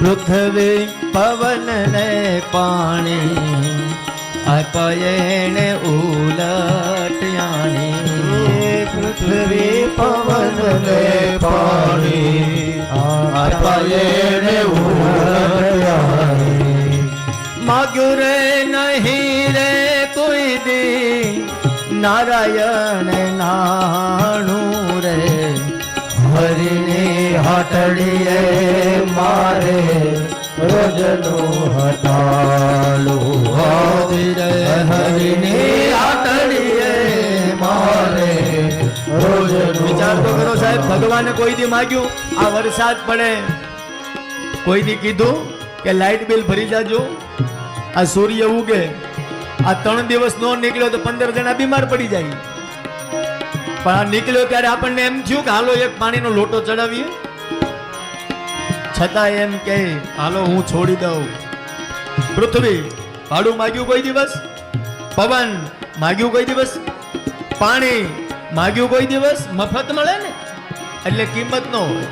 પૃથ્વી પવન ને પાણી અપયણે ઉલટ્યાણી પૃથ્વી પવન ને પાણી અપયણે ઉલટ્યાણી માગ્યું રે નહીં રે કોઈ દી નારાયણ નાણું રે હરિની હાટડીએ મારે રોજનું હટાલું હરિની હાટડીએ મારે રોજનું વિચાર તો કરો સાહેબ, ભગવાને કોઈ દી માગ્યું આ વરસાદ પડે, કોઈ દી કીધું કે લાઇટ બિલ ભરી જાજો, આ સૂર્ય ઉગે, આ 3 દિવસ નો નીકળ્યો તો 15 જણા બીમાર પડી જાય, પણ આ નીકળ્યો ત્યારે આપણને એમ થયું કે હાલો એક પાણીનો લોટો ચડાવીએ, છતાં એમ કે હાલો હું છોડી દઉં. પૃથ્વી ભાડું માગ્યું કોઈ દિવસ, પવન માગ્યું કોઈ દિવસ, પાણી માગ્યું કોઈ દિવસ, મફત મળે ને એટલે કિંમત ન હોય.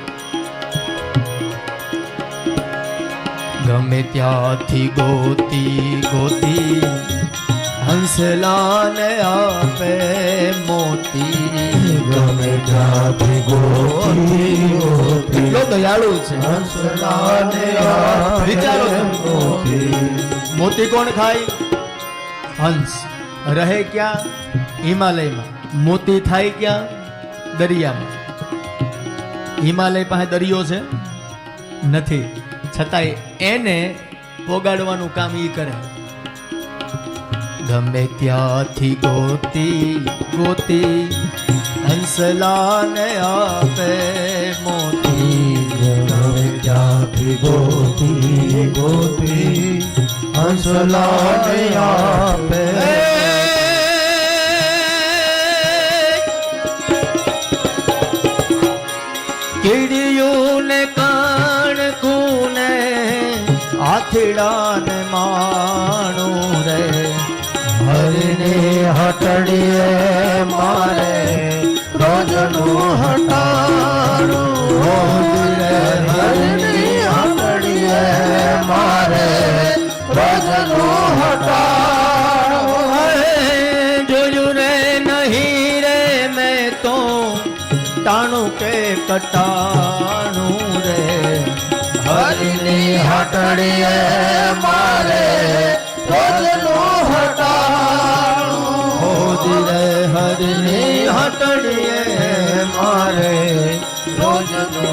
ગમે ત્યાંથી ગોતી ગોતી હંસલાને આપે મોતી, ગમે ત્યાંથી ગોતી ગોતી એટલો દયાળુ છે. હંસલાને આપે વિચારો તમે. મોતી. મોતી કોણ ખાય? હંસ. રહે ક્યાં? હિમાલયમાં. મોતી થાય ક્યાં? દરિયામાં. હિમાલય પાસે દરિયો છે નથી, છતાંય એને પોગાડવાનું કામ ઈ કરે. ગમે ત્યાંથી ગોતી ગોતી હંસલાને આપે મોતી, ગમે ત્યાંથી ગોતી ગોતી હંસલાને આપે. કીડિયું ને કાણકું ને આથીડાને માણું રે, હરિની હટડીએ મારે રોજનું હટાડું રે. હરિની હટડીએ મારે રોજનું હટાડું. જોયું રે નહીં રે મેં તો ટાણું કે કટાણું રે, હરિની હટડીએ મારે રોજનું હટાડું રે. હરિની હટડીએ મારે રોજનું